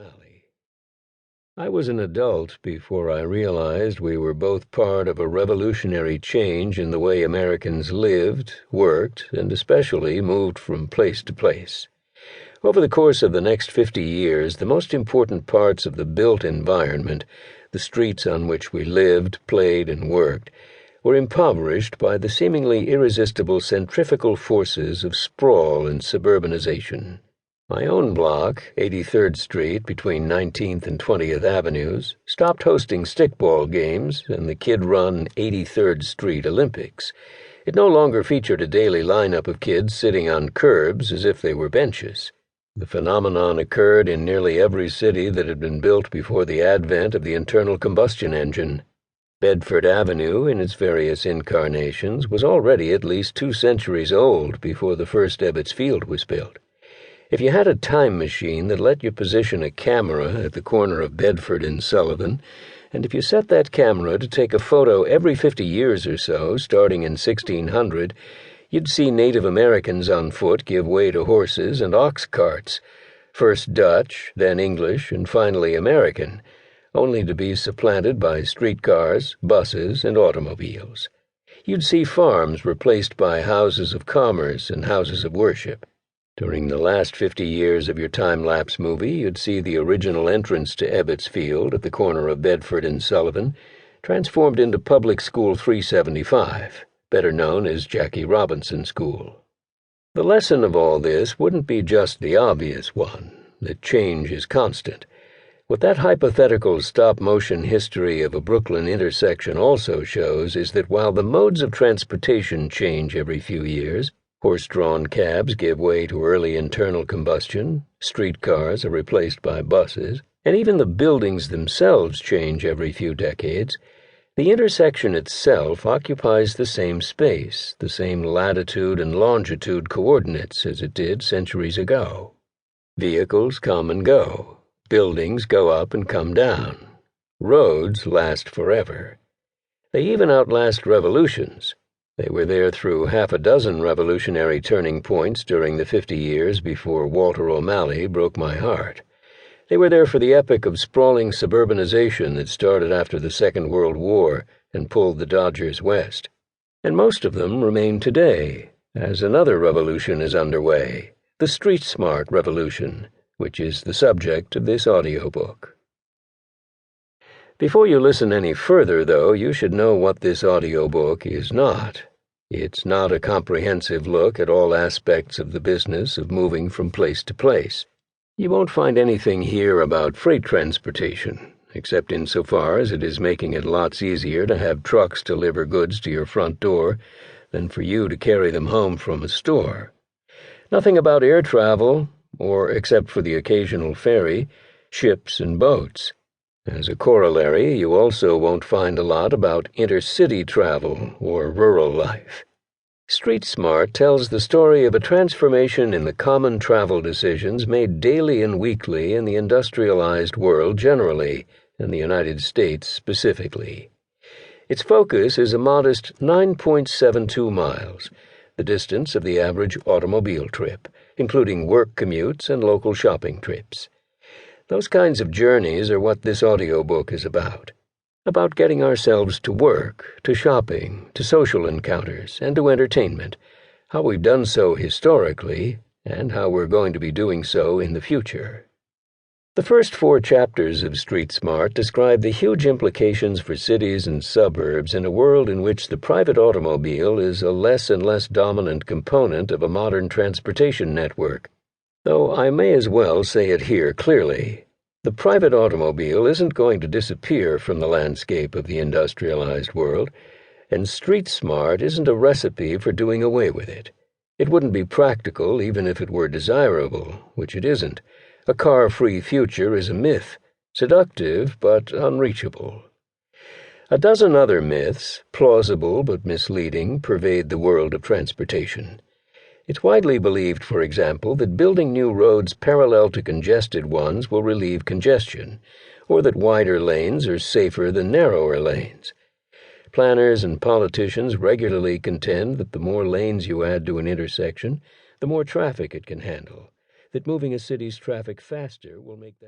Alley. I was an adult before I realized we were both part of a revolutionary change in the way Americans lived, worked, and especially moved from place to place. Over the course of the next 50 years, the most important parts of the built environment, the streets on which we lived, played, and worked, were impoverished by the seemingly irresistible centrifugal forces of sprawl and suburbanization. My own block, 83rd Street between 19th and 20th Avenues, stopped hosting stickball games and the kid-run 83rd Street Olympics. It no longer featured a daily lineup of kids sitting on curbs as if they were benches. The phenomenon occurred in nearly every city that had been built before the advent of the internal combustion engine. Bedford Avenue, in its various incarnations, was already at least 2 centuries old before the first Ebbets Field was built. If you had a time machine that let you position a camera at the corner of Bedford and Sullivan, and if you set that camera to take a photo every 50 years or so, starting in 1600, you'd see Native Americans on foot give way to horses and ox carts, first Dutch, then English, and finally American, only to be supplanted by streetcars, buses, and automobiles. You'd see farms replaced by houses of commerce and houses of worship. During the last 50 years of your time-lapse movie, you'd see the original entrance to Ebbets Field at the corner of Bedford and Sullivan transformed into Public School 375, better known as Jackie Robinson School. The lesson of all this wouldn't be just the obvious one, that change is constant. What that hypothetical stop-motion history of a Brooklyn intersection also shows is that while the modes of transportation change every few years, horse-drawn cabs give way to early internal combustion, streetcars are replaced by buses, and even the buildings themselves change every few decades, the intersection itself occupies the same space, the same latitude and longitude coordinates as it did centuries ago. Vehicles come and go. Buildings go up and come down. Roads last forever. They even outlast revolutions. They were there through half a dozen revolutionary turning points during the 50 years before Walter O'Malley broke my heart. They were there for the epoch of sprawling suburbanization that started after the Second World War and pulled the Dodgers west. And most of them remain today, as another revolution is underway, the street-smart revolution, which is the subject of this audiobook. Before you listen any further, though, you should know what this audiobook is not. It's not a comprehensive look at all aspects of the business of moving from place to place. You won't find anything here about freight transportation, except insofar as it is making it lots easier to have trucks deliver goods to your front door than for you to carry them home from a store. Nothing about air travel, or, except for the occasional ferry, ships and boats. As a corollary, you also won't find a lot about intercity travel or rural life. Street Smart tells the story of a transformation in the common travel decisions made daily and weekly in the industrialized world generally, and the United States specifically. Its focus is a modest 9.72 miles, the distance of the average automobile trip, including work commutes and local shopping trips. Those kinds of journeys are what this audiobook is about getting ourselves to work, to shopping, to social encounters, and to entertainment, how we've done so historically, and how we're going to be doing so in the future. The first 4 chapters of Street Smart describe the huge implications for cities and suburbs in a world in which the private automobile is a less and less dominant component of a modern transportation network. Though I may as well say it here clearly. The private automobile isn't going to disappear from the landscape of the industrialized world, and Street Smart isn't a recipe for doing away with it. It wouldn't be practical even if it were desirable, which it isn't. A car-free future is a myth, seductive but unreachable. A dozen other myths, plausible but misleading, pervade the world of transportation. It's widely believed, for example, that building new roads parallel to congested ones will relieve congestion, or that wider lanes are safer than narrower lanes. Planners and politicians regularly contend that the more lanes you add to an intersection, the more traffic it can handle, that moving a city's traffic faster will make that